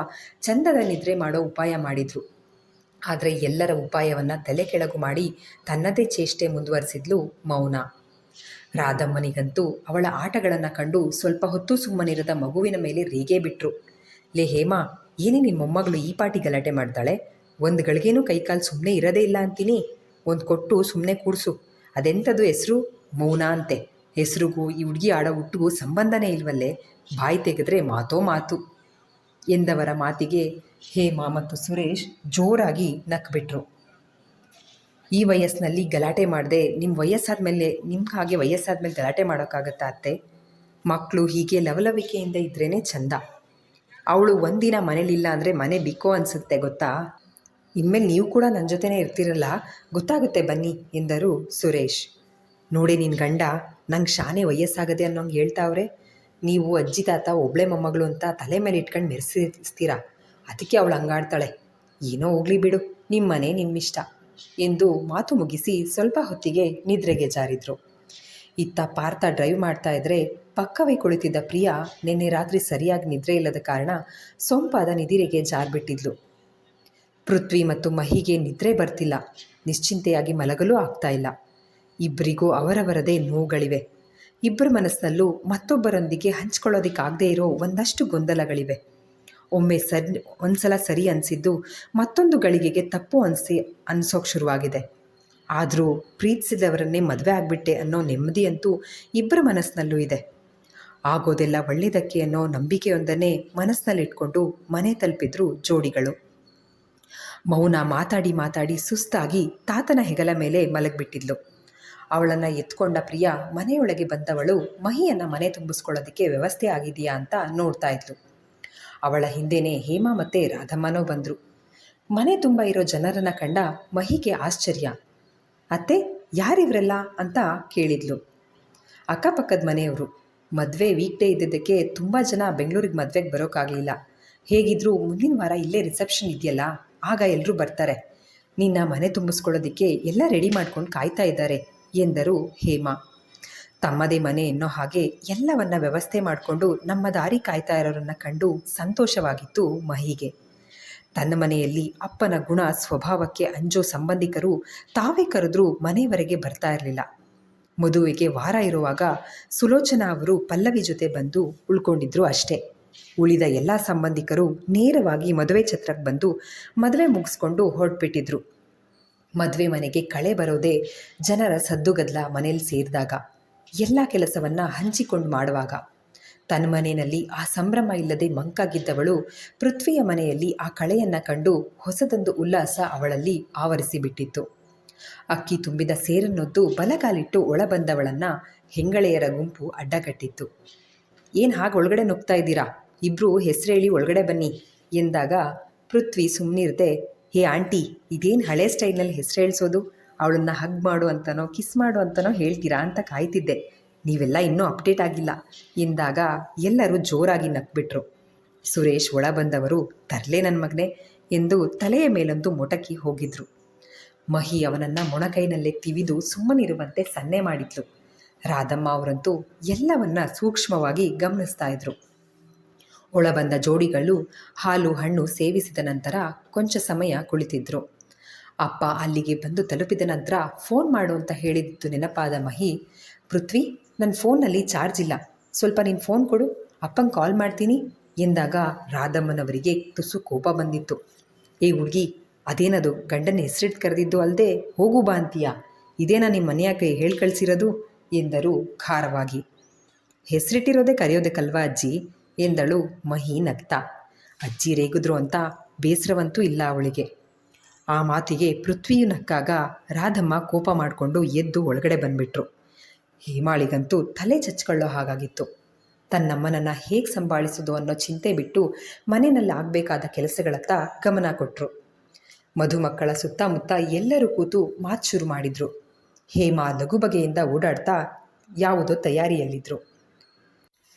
ಚಂದದ ನಿದ್ರೆ ಮಾಡೋ ಉಪಾಯ ಮಾಡಿದರು. ಆದರೆ ಎಲ್ಲರ ಉಪಾಯವನ್ನು ತಲೆ ಕೆಳಗು ಮಾಡಿ ತನ್ನದೇ ಚೇಷ್ಟೆ ಮುಂದುವರಿಸಿದ್ಲು ಮೌನ. ರಾಧಮ್ಮನಿಗಂತೂ ಅವಳ ಆಟಗಳನ್ನು ಕಂಡು ಸ್ವಲ್ಪ ಹೊತ್ತು ಸುಮ್ಮನಿರದ ಮಗುವಿನ ಮೇಲೆ ರೇಗೆ ಬಿಟ್ಟರು. ಲೇ ಹೇಮಾ, ಏನೇ ನಿಮ್ಮ ಮೊಮ್ಮಗಳು ಈ ಪಾಟಿ ಗಲಾಟೆ ಮಾಡ್ತಾಳೆ? ಒಂದು ಗಳಿಗೇನೂ ಕೈಕಾಲು ಸುಮ್ಮನೆ ಇರೋದೇ ಇಲ್ಲ ಅಂತೀನಿ. ಒಂದು ಕೊಟ್ಟು ಸುಮ್ಮನೆ ಕೂಡಿಸು. ಅದೆಂಥದ್ದು ಹೆಸರು? ಮೌನ ಅಂತೆ. ಹೆಸರಿಗೂ ಈ ಹುಡುಗಿ ಆಡೋ ಹುಟ್ಟಿಗೂ ಸಂಬಂಧನೇ ಇಲ್ವಲ್ಲೇ. ಬಾಯಿ ತೆಗೆದ್ರೆ ಮಾತೋ ಮಾತು ಎಂದವರ ಮಾತಿಗೆ ಹೇಮಾ ಮತ್ತು ಸುರೇಶ್ ಜೋರಾಗಿ ನಕ್ಬಿಟ್ರು. ಈ ವಯಸ್ಸಿನಲ್ಲಿ ಗಲಾಟೆ ಮಾಡದೆ ನಿಮ್ಮ ಹಾಗೆ ವಯಸ್ಸಾದ್ಮೇಲೆ ಗಲಾಟೆ ಮಾಡೋಕ್ಕಾಗತ್ತಾ ಅತ್ತೆ? ಮಕ್ಕಳು ಹೀಗೆ ಲವಲವಿಕೆಯಿಂದ ಇದ್ರೇ ಚಂದ. ಅವಳು ಒಂದಿನ ಮನೇಲಿಲ್ಲ ಅಂದರೆ ಮನೆ ಬಿಕ್ಕೋ ಅನಿಸುತ್ತೆ ಗೊತ್ತಾ? ಇನ್ಮೇಲೆ ನೀವು ಕೂಡ ನನ್ನ ಜೊತೆನೇ ಇರ್ತಿರಲ್ಲ, ಗೊತ್ತಾಗುತ್ತೆ ಬನ್ನಿ ಎಂದರು ಸುರೇಶ್. ನೋಡಿ ನಿನ್ನ ಗಂಡ ನಂಗೆ ಶಾನೆ ವಯಸ್ಸಾಗದೆ ಅನ್ನೋಂಗೆ ಹೇಳ್ತಾವ್ರೆ. ನೀವು ಅಜ್ಜಿ ತಾತ ಒಬ್ಬಳೆ ಮೊಮ್ಮಗಳು ಅಂತ ತಲೆ ಮೇಲೆ ಇಟ್ಕೊಂಡು ಮೆರೆಸಿಸ್ತೀರಾ, ಅದಕ್ಕೆ ಅವಳು ಹಂಗಾಡ್ತಾಳೆ. ಏನೋ ಹೋಗಲಿ ಬಿಡು, ನಿಮ್ಮ ಮನೆ ನಿಮ್ಮಿಷ್ಟ ಎಂದು ಮಾತು ಮುಗಿಸಿ ಸ್ವಲ್ಪ ಹೊತ್ತಿಗೆ ನಿದ್ರೆಗೆ ಜಾರಿದ್ರು. ಇತ್ತ ಪಾರ್ಥ ಡ್ರೈವ್ ಮಾಡ್ತಾ ಇದ್ರೆ ಪಕ್ಕವೇ ಕುಳಿತಿದ್ದ ಪ್ರಿಯಾ ನಿನ್ನೆ ರಾತ್ರಿ ಸರಿಯಾಗಿ ನಿದ್ರೆ ಇಲ್ಲದ ಕಾರಣ ಸೊಂಪಾದ ನಿದಿರೆಗೆ ಜಾರ್ಬಿಟ್ಟಿದ್ಲು. ಪೃಥ್ವಿ ಮತ್ತು ಮಹಿಗೆ ನಿದ್ರೆ ಬರ್ತಿಲ್ಲ, ನಿಶ್ಚಿಂತೆಯಾಗಿ ಮಲಗಲೂ ಆಗ್ತಾ ಇಲ್ಲ. ಇಬ್ಬರಿಗೂ ಅವರವರದೇ ನೋವುಗಳಿವೆ. ಇಬ್ಬರ ಮನಸ್ಸಿನಲ್ಲೂ ಮತ್ತೊಬ್ಬರೊಂದಿಗೆ ಹಂಚ್ಕೊಳ್ಳೋದಕ್ಕಾಗದೇ ಇರೋ ಒಂದಷ್ಟು ಗೊಂದಲಗಳಿವೆ. ಒಂದ್ಸಲ ಸರಿ ಅನಿಸಿದ್ದು ಮತ್ತೊಂದು ಗಳಿಗೆಗೆ ತಪ್ಪು ಅನಿಸೋಕೆ ಶುರುವಾಗಿದೆ. ಆದರೂ ಪ್ರೀತಿಸಿದವರನ್ನೇ ಮದುವೆ ಆಗಿಬಿಟ್ಟೆ ಅನ್ನೋ ನೆಮ್ಮದಿಯಂತೂ ಇಬ್ಬರ ಮನಸ್ಸಿನಲ್ಲೂ ಇದೆ. ಆಗೋದೆಲ್ಲ ಒಳ್ಳೆಯದಕ್ಕೆ ಅನ್ನೋ ನಂಬಿಕೆಯೊಂದನ್ನೇ ಮನಸ್ಸಿನಲ್ಲಿಟ್ಕೊಂಡು ಮನೆ ತಲುಪಿದ್ರು ಜೋಡಿಗಳು. ಮೌನ ಮಾತಾಡಿ ಸುಸ್ತಾಗಿ ತಾತನ ಹೆಗಲ ಮೇಲೆ ಮಲಗಿಬಿಟ್ಟಿದ್ಲು. ಅವಳನ್ನು ಎತ್ಕೊಂಡ ಪ್ರಿಯಾ ಮನೆಯೊಳಗೆ ಬಂದವಳು ಮಹಿಯನ್ನು ಮನೆ ತುಂಬಿಸ್ಕೊಳ್ಳೋದಕ್ಕೆ ವ್ಯವಸ್ಥೆ ಆಗಿದೆಯಾ ಅಂತ ನೋಡ್ತಾ ಇದ್ಲು. ಅವಳ ಹಿಂದೆಯೇ ಹೇಮಾ ಮತ್ತು ರಾಧಮ್ಮನೂ ಬಂದರು. ಮನೆ ತುಂಬ ಇರೋ ಜನರನ್ನು ಕಂಡ ಮಹಿಗೆ ಆಶ್ಚರ್ಯ. ಅತ್ತೆ, ಯಾರಿವರೆಲ್ಲ ಅಂತ ಕೇಳಿದ್ಲು. ಅಕ್ಕಪಕ್ಕದ ಮನೆಯವರು. ಮದುವೆ ವೀಕ್ ಡೇ ಇದ್ದಿದ್ದಕ್ಕೆ ತುಂಬ ಜನ ಬೆಂಗಳೂರಿಗೆ ಮದುವೆಗೆ ಬರೋಕ್ಕಾಗಲಿಲ್ಲ. ಹೇಗಿದ್ದರೂ ಮುಂದಿನ ವಾರ ಇಲ್ಲೇ ರಿಸೆಪ್ಷನ್ ಇದೆಯಲ್ಲ, ಆಗ ಎಲ್ಲರೂ ಬರ್ತಾರೆ. ನಿನ್ನ ಮನೆ ತುಂಬಿಸ್ಕೊಳ್ಳೋದಕ್ಕೆ ಎಲ್ಲ ರೆಡಿ ಮಾಡ್ಕೊಂಡು ಕಾಯ್ತಾ ಇದ್ದಾರೆ ಎಂದರು ಹೇಮಾ. ತಮ್ಮದೇ ಮನೆ ಎನ್ನೋ ಹಾಗೆ ಎಲ್ಲವನ್ನ ವ್ಯವಸ್ಥೆ ಮಾಡಿಕೊಂಡು ನಮ್ಮ ದಾರಿ ಕಾಯ್ತಾ ಇರೋರನ್ನ ಕಂಡು ಸಂತೋಷವಾಗಿತ್ತು ಮಹಿಗೆ. ತನ್ನ ಮನೆಯಲ್ಲಿ ಅಪ್ಪನ ಗುಣ ಸ್ವಭಾವಕ್ಕೆ ಅಂಜೋ ಸಂಬಂಧಿಕರು ತಾವೇ ಕರೆದ್ರೂ ಮನೆಯವರೆಗೆ ಬರ್ತಾ ಇರಲಿಲ್ಲ. ಮದುವೆಗೆ ವಾರ ಇರುವಾಗ ಸುಲೋಚನಾ ಅವರು ಪಲ್ಲವಿ ಜೊತೆ ಬಂದು ಉಳ್ಕೊಂಡಿದ್ರು ಅಷ್ಟೇ. ಉಳಿದ ಎಲ್ಲ ಸಂಬಂಧಿಕರು ನೇರವಾಗಿ ಮದುವೆ ಛತ್ರಕ್ಕೆ ಬಂದು ಮದುವೆ ಮುಗಿಸ್ಕೊಂಡು ಹೊರಟ್ಬಿಟ್ಟಿದ್ರು. ಮದುವೆ ಮನೆಗೆ ಕಳೆ ಬರೋದೇ ಜನರ ಸದ್ದುಗದ್ದಲ ಮನೇಲಿ ಸೇರಿದಾಗ, ಎಲ್ಲ ಕೆಲಸವನ್ನು ಹಂಚಿಕೊಂಡು ಮಾಡುವಾಗ. ತನ್ನ ಮನೆಯಲ್ಲಿ ಆ ಸಂಭ್ರಮ ಇಲ್ಲದೆ ಮಂಕಾಗಿದ್ದವಳು ಪೃಥ್ವಿಯ ಮನೆಯಲ್ಲಿ ಆ ಕಳೆಯನ್ನು ಕಂಡು ಹೊಸದೊಂದು ಉಲ್ಲಾಸ ಅವಳಲ್ಲಿ ಆವರಿಸಿಬಿಟ್ಟಿತ್ತು. ಅಕ್ಕಿ ತುಂಬಿದ ಸೇರನ್ನೊದ್ದು ಬಲಗಾಲಿಟ್ಟು ಒಳಬಂದವಳನ್ನು ಹೆಂಗಳೆಯರ ಗುಂಪು ಅಡ್ಡಗಟ್ಟಿತ್ತು. ಏನು ಹಾಗೆ ಒಳಗಡೆ ನುಗ್ತಾ ಇದ್ದೀರಾ, ಇಬ್ಬರು ಹೆಸರೇಳಿ ಒಳಗಡೆ ಬನ್ನಿ ಎಂದಾಗ ಪೃಥ್ವಿ ಸುಮ್ಮನಿರದೆ, ಹೇ ಆಂಟಿ, ಇದೇನು ಹಳೆ ಸ್ಟೈಲ್ನಲ್ಲಿ ಹೆಸರು ಹೇಳ್ಸೋದು, ಅವಳನ್ನು ಹಗ್ ಮಾಡು ಅಂತನೋ ಕಿಸ್ ಮಾಡು ಅಂತನೋ ಹೇಳ್ತೀರಾ ಅಂತ ಕಾಯ್ತಿದ್ದೆ, ನೀವೆಲ್ಲ ಇನ್ನೂ ಅಪ್ಡೇಟ್ ಆಗಿಲ್ಲ ಎಂದಾಗ ಎಲ್ಲರೂ ಜೋರಾಗಿ ನಕ್ಬಿಟ್ರು. ಸುರೇಶ್ ಒಳ ಬಂದವರು ತರಲೇ ನನ್ನ ಮಗನೆ ಎಂದು ತಲೆಯ ಮೇಲೊಂದು ಮೊಟಕಿ ಹೋಗಿದ್ರು. ಮಹಿ ಅವನನ್ನು ಮೊಣಕೈನಲ್ಲೇ ತಿವಿದು ಸುಮ್ಮನಿರುವಂತೆ ಸನ್ನೆ ಮಾಡಿದ್ಲು. ರಾಧಮ್ಮ ಅವರಂತೂ ಎಲ್ಲವನ್ನ ಸೂಕ್ಷ್ಮವಾಗಿ ಗಮನಿಸ್ತಾ ಇದ್ರು. ಒಳಬಂದ ಜೋಡಿಗಳು ಹಾಲು ಹಣ್ಣು ಸೇವಿಸಿದ ನಂತರ ಕೊಂಚ ಸಮಯ ಕುಳಿತಿದ್ರು. ಅಪ್ಪ ಅಲ್ಲಿಗೆ ಬಂದು ತಲುಪಿದ ನಂತರ ಫೋನ್ ಮಾಡು ಅಂತ ಹೇಳಿದ್ದು ನೆನಪಾದ ಮಹಿ, ಪೃಥ್ವಿ, ನನ್ನ ಫೋನ್ನಲ್ಲಿ ಚಾರ್ಜ್ ಇಲ್ಲ, ಸ್ವಲ್ಪ ನೀನು ಫೋನ್ ಕೊಡು, ಅಪ್ಪಂಗೆ ಕಾಲ್ ಮಾಡ್ತೀನಿ ಎಂದಾಗ ರಾಧಮ್ಮನವರಿಗೆ ತುಸು ಕೋಪ ಬಂದಿತ್ತು. ಏ ಹುಡುಗಿ, ಅದೇನದು ಗಂಡನ ಹೆಸರಿಟ್ಟು ಕರೆದಿದ್ದು ಅಲ್ಲದೆ ಹೋಗು ಬಾ ಅಂತೀಯಾ, ಇದೇನಾ ನಿಮ್ಮ ಮನೆಯಾಕೆ ಹೇಳಿ ಕಳಿಸಿರೋದು ಎಂದರು ಖಾರವಾಗಿ. ಹೆಸರಿಟ್ಟಿರೋದೇ ಕರೆಯೋದಕ್ಕಲ್ವಾ ಅಜ್ಜಿ ಎಂದಳು ಮಹಿ ನಗ್ತಾ. ಅಜ್ಜಿ ರೇಗಿದ್ರು ಅಂತ ಬೇಸರವಂತೂ ಇಲ್ಲ ಅವಳಿಗೆ. ಆ ಮಾತಿಗೆ ಪೃಥ್ವಿಯು ನಕ್ಕಾಗ ರಾಧಮ್ಮ ಕೋಪ ಮಾಡಿಕೊಂಡು ಎದ್ದು ಒಳಗಡೆ ಬಂದುಬಿಟ್ರು. ಹೇಮಾಳಿಗಂತೂ ತಲೆ ಚಚ್ಕೊಳ್ಳೋ ಹಾಗಾಗಿತ್ತು. ತನ್ನಮ್ಮನನ್ನು ಹೇಗೆ ಸಂಭಾಳಿಸೋದು ಅನ್ನೋ ಚಿಂತೆ ಬಿಟ್ಟು ಮನೆಯಲ್ಲಿ ಆಗಬೇಕಾದ ಕೆಲಸಗಳತ್ತ ಗಮನ ಕೊಟ್ಟರು. ಮಧುಮಕ್ಕಳ ಸುತ್ತಮುತ್ತ ಎಲ್ಲರೂ ಕೂತು ಮಾತು ಶುರು ಮಾಡಿದರು. ಹೇಮಾ ಲಘು ಬಗೆಯಿಂದ ಓಡಾಡ್ತಾ ಯಾವುದೋ ತಯಾರಿಯಲ್ಲಿದ್ದರು.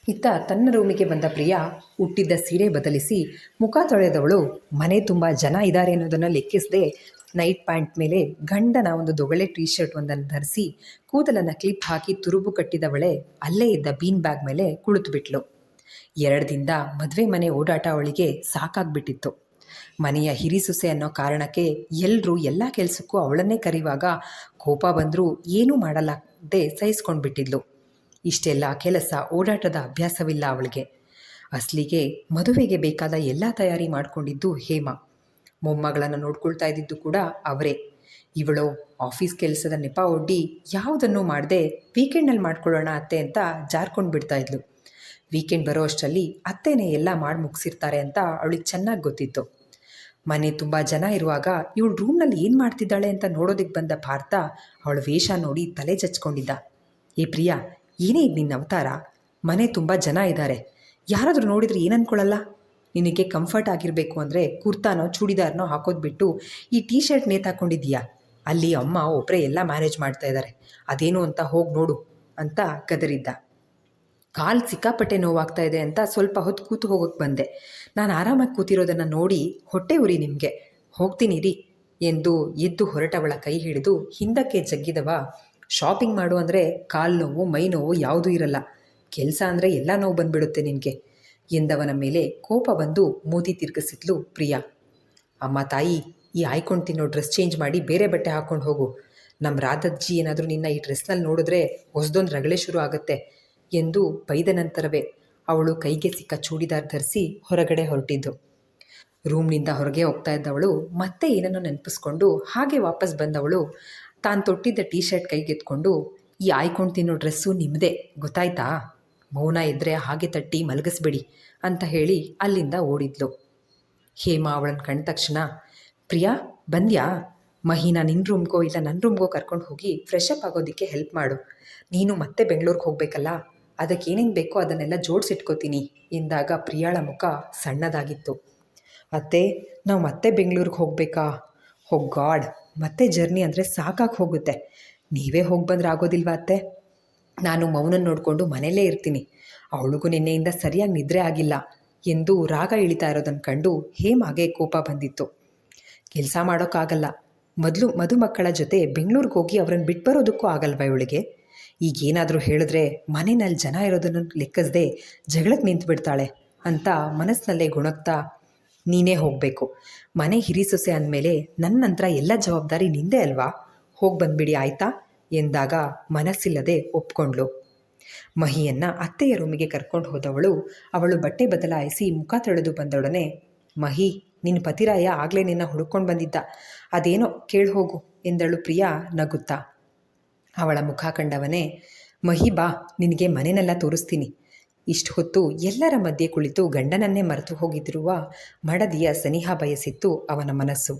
ಇತ್ತ ತನ್ನ ರೂಮಿಗೆ ಬಂದ ಪ್ರಿಯಾ ಹುಟ್ಟಿದ್ದ ಸೀರೆ ಬದಲಿಸಿ ಮುಖ ತೊಳೆದವಳು ಮನೆ ತುಂಬ ಜನ ಇದ್ದಾರೆ ಅನ್ನೋದನ್ನು ಲೆಕ್ಕಿಸದೆ ನೈಟ್ ಪ್ಯಾಂಟ್ ಮೇಲೆ ಗಂಡನ ಒಂದು ದೊಗಳೆ ಟೀ ಶರ್ಟ್ ಒಂದನ್ನು ಧರಿಸಿ ಕೂದಲನ್ನು ಕ್ಲಿಪ್ ಹಾಕಿ ತುರುಬು ಕಟ್ಟಿದವಳೆ ಅಲ್ಲೇ ಇದ್ದ ಬೀನ್ ಬ್ಯಾಗ್ ಮೇಲೆ ಕುಳಿತು ಬಿಟ್ಲು. 2 ದಿನದ ಮದುವೆ ಮನೆ ಓಡಾಟ ಅವಳಿಗೆ ಸಾಕಾಗ್ಬಿಟ್ಟಿತ್ತು. ಮನೆಯ ಹಿರಿಸೊಸೆ ಅನ್ನೋ ಕಾರಣಕ್ಕೆ ಎಲ್ಲರೂ ಎಲ್ಲ ಕೆಲಸಕ್ಕೂ ಅವಳನ್ನೇ ಕರೆಯುವಾಗ ಕೋಪ ಬಂದರೂ ಏನೂ ಮಾಡಲಾಗದೆ ಸಹಿಸ್ಕೊಂಡ್ಬಿಟ್ಟಿದ್ಲು. ಇಷ್ಟೆಲ್ಲ ಕೆಲಸ ಓಡಾಟದ ಅಭ್ಯಾಸವಿಲ್ಲ ಅವಳಿಗೆ. ಅಸಲಿಗೆ ಮದುವೆಗೆ ಬೇಕಾದ ಎಲ್ಲ ತಯಾರಿ ಮಾಡಿಕೊಂಡಿದ್ದು ಹೇಮಾ. ಮೊಮ್ಮಗಳನ್ನು ನೋಡ್ಕೊಳ್ತಾ ಇದ್ದಿದ್ದು ಕೂಡ ಅವರೇ. ಇವಳು ಆಫೀಸ್ ಕೆಲಸದ ನೆಪ ಒಡ್ಡಿ ಯಾವುದನ್ನು ಮಾಡದೆ ವೀಕೆಂಡ್ನಲ್ಲಿ ಮಾಡ್ಕೊಳ್ಳೋಣ ಅತ್ತೆ ಅಂತ ಜಾರ್ಕೊಂಡು ಬಿಡ್ತಾ ಇದ್ಲು. ವೀಕೆಂಡ್ ಬರೋ ಅಷ್ಟರಲ್ಲಿ ಅತ್ತೆನೇ ಎಲ್ಲ ಮಾಡಿ ಮುಗಿಸಿರ್ತಾರೆ ಅಂತ ಅವಳಿಗೆ ಚೆನ್ನಾಗಿ ಗೊತ್ತಿತ್ತು. ಮನೆ ತುಂಬ ಜನ ಇರುವಾಗ ಇವಳು ರೂಮ್ನಲ್ಲಿ ಏನು ಮಾಡ್ತಿದ್ದಾಳೆ ಅಂತ ನೋಡೋದಕ್ಕೆ ಬಂದ ಪಾರ್ಥ ಅವಳ ವೇಷ ನೋಡಿ ತಲೆ ಚಚ್ಕೊಂಡಿದ್ದ. ಏ ಪ್ರಿಯಾ, ಏನೇ ಇದು ನಿನ್ನ ಅವತಾರ, ಮನೆ ತುಂಬ ಜನ ಇದ್ದಾರೆ, ಯಾರಾದರೂ ನೋಡಿದರೆ ಏನು ಅಂದ್ಕೊಳ್ಳಲ್ಲ, ನಿನಗೆ ಕಂಫರ್ಟ್ ಆಗಿರಬೇಕು ಅಂದರೆ ಕುರ್ತಾನೋ ಚೂಡಿದಾರನೋ ಹಾಕೋದು ಬಿಟ್ಟು ಈ ಟೀ ಶರ್ಟ್ ನೇತಾಕೊಂಡಿದ್ದೀಯಾ, ಅಲ್ಲಿ ಅಮ್ಮ ಒಬ್ಬರೇ ಎಲ್ಲ ಮ್ಯಾನೇಜ್ ಮಾಡ್ತಾ ಇದ್ದಾರೆ, ಅದೇನು ಅಂತ ಹೋಗಿ ನೋಡು ಅಂತ ಗದರಿದ್ದ. ಕಾಲು ಸಿಕ್ಕಾಪಟ್ಟೆ ನೋವಾಗ್ತಾ ಇದೆ ಅಂತ ಸ್ವಲ್ಪ ಹೊತ್ತು ಕೂತು ಹೋಗೋಕ್ಕೆ ಬಂದೆ, ನಾನು ಆರಾಮಾಗಿ ಕೂತಿರೋದನ್ನು ನೋಡಿ ಹೊಟ್ಟೆ ಉರಿ ನಿಮಗೆ, ಹೋಗ್ತೀನಿ ರೀ ಎಂದು ಎದ್ದು ಹೊರಟವಳ ಕೈ ಹಿಡಿದು ಹಿಂದಕ್ಕೆ ಜಗ್ಗಿದವ, ಶಾಪಿಂಗ್ ಮಾಡು ಅಂದರೆ ಕಾಲು ನೋವು ಮೈ ನೋವು ಯಾವುದೂ ಇರಲ್ಲ, ಕೆಲಸ ಅಂದರೆ ಎಲ್ಲ ನೋವು ಬಂದುಬಿಡುತ್ತೆ ನಿನಗೆ ಎಂದವನ ಮೇಲೆ ಕೋಪ ಬಂದು ಮೂತಿ ತಿರುಗಿಸಿದ್ಲು ಪ್ರಿಯಾ. ಅಮ್ಮ ತಾಯಿ, ಈ ಆಯ್ಕೊಂಡು ತಿನ್ನೋ ಡ್ರೆಸ್ ಚೇಂಜ್ ಮಾಡಿ ಬೇರೆ ಬಟ್ಟೆ ಹಾಕ್ಕೊಂಡು ಹೋಗು, ನಮ್ಮ ರಾಧಜ್ಜಿ ಏನಾದರೂ ನಿನ್ನ ಈ ಡ್ರೆಸ್ನಲ್ಲಿ ನೋಡಿದ್ರೆ ಹೊಸದೊಂದು ರಗಳೆ ಶುರು ಆಗುತ್ತೆ ಎಂದು ಬೈದ ನಂತರವೇ ಅವಳು ಕೈಗೆ ಸಿಕ್ಕ ಚೂಡಿದಾರ್ ಧರಿಸಿ ಹೊರಗಡೆ ಹೊರಟಿದ್ದು. ರೂಮ್ನಿಂದ ಹೊರಗೆ ಹೋಗ್ತಾ ಇದ್ದವಳು ಮತ್ತೆ ಏನನ್ನೋ ನೆನಪಿಸ್ಕೊಂಡು ಹಾಗೆ ವಾಪಸ್ ಬಂದವಳು ತಾನು ತೊಟ್ಟಿದ್ದ ಟೀ ಶರ್ಟ್ ಕೈಗೆತ್ಕೊಂಡು, ಈ ಆಯ್ಕೊಂಡು ತಿನ್ನೋ ಡ್ರೆಸ್ಸು ನಿಮ್ಮದೇ ಗೊತ್ತಾಯ್ತಾ, ಮೌನ ಇದ್ದರೆ ಹಾಗೆ ತಟ್ಟಿ ಮಲಗಿಸ್ಬೇಡಿ ಅಂತ ಹೇಳಿ ಅಲ್ಲಿಂದ ಓಡಿದ್ಲು. ಹೇಮಾ ಅವಳನ್ನು ಕಂಡ ತಕ್ಷಣ, ಪ್ರಿಯಾ ಬಂದ್ಯಾ, ಮಹಿನಾ ನಿನ್ನ ರೂಮ್ಗೋ ಇಲ್ಲ ನನ್ನ ರೂಮ್ಗೋ ಕರ್ಕೊಂಡು ಹೋಗಿ ಫ್ರೆಶ್ ಅಪ್ ಆಗೋದಕ್ಕೆ ಹೆಲ್ಪ್ ಮಾಡು, ನೀನು ಮತ್ತೆ ಬೆಂಗಳೂರಿಗೆ ಹೋಗಬೇಕಲ್ಲ, ಅದಕ್ಕೆ ಏನೇನು ಬೇಕೋ ಅದನ್ನೆಲ್ಲ ಜೋಡಿಸಿಟ್ಕೋತೀನಿ ಎಂದಾಗ ಪ್ರಿಯಾಳ ಮುಖ ಸಣ್ಣದಾಗಿತ್ತು. ಅತ್ತೆ, ನಾವು ಮತ್ತೆ ಬೆಂಗಳೂರಿಗೆ ಹೋಗಬೇಕಾ, ಹೋ ಗಾಡ್, ಮತ್ತೆ ಜರ್ನಿ ಅಂದರೆ ಸಾಕಾಗಿ ಹೋಗುತ್ತೆ, ನೀವೇ ಹೋಗಿ ಬಂದರೆ ಆಗೋದಿಲ್ವಾ ಅತ್ತೆ, ನಾನು ಮೌನ ನೋಡಿಕೊಂಡು ಮನೆಯಲ್ಲೇ ಇರ್ತೀನಿ, ಅವಳಿಗೂ ನಿನ್ನೆಯಿಂದ ಸರಿಯಾಗಿ ನಿದ್ರೆ ಆಗಿಲ್ಲ ಎಂದು ರಾಗ ಇಳಿತಾ ಇರೋದನ್ನು ಕಂಡು ಹೇಮಾಗೆ ಕೋಪ ಬಂದಿತ್ತು. ಕೆಲಸ ಮಾಡೋಕ್ಕಾಗಲ್ಲ, ಮೊದಲು ಮಧುಮಕ್ಕಳ ಜೊತೆ ಬೆಂಗಳೂರಿಗೆ ಹೋಗಿ ಅವರನ್ನು ಬಿಟ್ಟು ಬರೋದಕ್ಕೂ ಆಗಲ್ವ ಇವಳಿಗೆ, ಈಗೇನಾದರೂ ಹೇಳಿದ್ರೆ ಮನೆಯಲ್ಲಿ ಜನ ಇರೋದನ್ನು ಲೆಕ್ಕಿಸದೆ ಜಗಳಕ್ಕೆ ನಿಂತು ಬಿಡ್ತಾಳೆ ಅಂತ ಮನಸ್ಸಿನಲ್ಲೇ ಗುಣಗ್ತಾ, ನೀನೇ ಹೋಗಬೇಕು, ಮನೆ ಹಿರಿಸೊಸೆ ಅಂದಮೇಲೆ ನನ್ನ ನಂತರ ಎಲ್ಲ ಜವಾಬ್ದಾರಿ ನಿಂದೇ ಅಲ್ವಾ, ಹೋಗಿ ಬಂದುಬಿಡಿ ಆಯಿತಾ ಎಂದಾಗ ಮನಸ್ಸಿಲ್ಲದೆ ಒಪ್ಕೊಂಡ್ಳು. ಮಹಿಯನ್ನು ಅತ್ತೆಯ ರೂಮಿಗೆ ಕರ್ಕೊಂಡು ಹೋದವಳು ಅವಳು ಬಟ್ಟೆ ಬದಲಾಯಿಸಿ ಮುಖ ತೊಳೆದು ಬಂದೊಡನೆ, ಮಹಿ, ನಿನ್ನ ಪತಿರಾಯ ಆಗಲೇ ನಿನ್ನ ಹುಡುಕೊಂಡು ಬಂದಿದ್ದ, ಅದೇನೋ ಕೇಳಿ ಹೋಗು ಎಂದಳು ಪ್ರಿಯಾ ನಗುತ್ತಾ. ಅವಳ ಮುಖ ಕಂಡವನೇ, ಮಹಿ ಬಾ, ನಿನಗೆ ಮನೆನೆಲ್ಲ ತೋರಿಸ್ತೀನಿ, ಇಷ್ಟು ಹೊತ್ತು ಎಲ್ಲರ ಮಧ್ಯೆ ಕುಳಿತು ಗಂಡನನ್ನೇ ಮರೆತು ಹೋಗಿದ್ದಿರುವ ಮಡದಿಯ ಸನಿಹ ಬಯಸಿತ್ತು ಅವನ ಮನಸ್ಸು.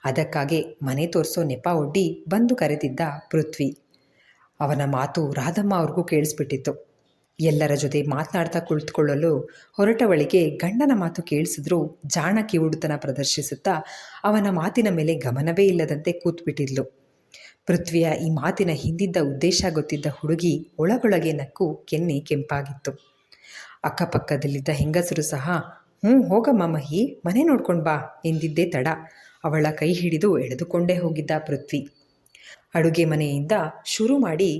ಅದಕ್ಕಾಗಿ ಮನೆ ತೋರಿಸೋ ನೆಪ ಒಡ್ಡಿ ಬಂದು ಕರೆದಿದ್ದ ಪೃಥ್ವಿ. ಅವನ ಮಾತು ರಾಧಮ್ಮ ಅವ್ರಿಗೂ ಕೇಳಿಸ್ಬಿಟ್ಟಿತ್ತು. ಎಲ್ಲರ ಜೊತೆ ಮಾತನಾಡ್ತಾ ಕುಳಿತುಕೊಳ್ಳಲು ಹೊರಟವಳಿಗೆ ಗಂಡನ ಮಾತು ಕೇಳಿಸಿದ್ರೂ ಜಾಣ ಕಿವುಡುತನ ಪ್ರದರ್ಶಿಸುತ್ತಾ ಅವನ ಮಾತಿನ ಮೇಲೆ ಗಮನವೇ ಇಲ್ಲದಂತೆ ಕೂತ್ಬಿಟ್ಟಿದ್ಲು. ಪೃಥ್ವಿಯ ಈ ಮಾತಿನ ಹಿಂದಿದ್ದ ಉದ್ದೇಶ ಗೊತ್ತಿದ್ದ ಹುಡುಗಿ ಒಳಗೊಳಗೆ ನಕ್ಕು ಕೆನ್ನೆ ಕೆಂಪಾಗಿತ್ತು. ಅಕ್ಕಪಕ್ಕದಲ್ಲಿದ್ದ ಹೆಂಗಸರು ಸಹ ಹೋಗಮ್ಮ ಮಹಿ, ಮನೆ ನೋಡ್ಕೊಂಡು ಬಾ ಎಂದಿದ್ದೇ ತಡ ಅವಳ ಕೈ ಹಿಡಿದು ಎಳೆದುಕೊಂಡೇ ಹೋಗಿದ್ದ ಪೃಥ್ವಿ. ಅಡುಗೆ ಮನೆಯಿಂದ ಶುರು ಮಾಡಿ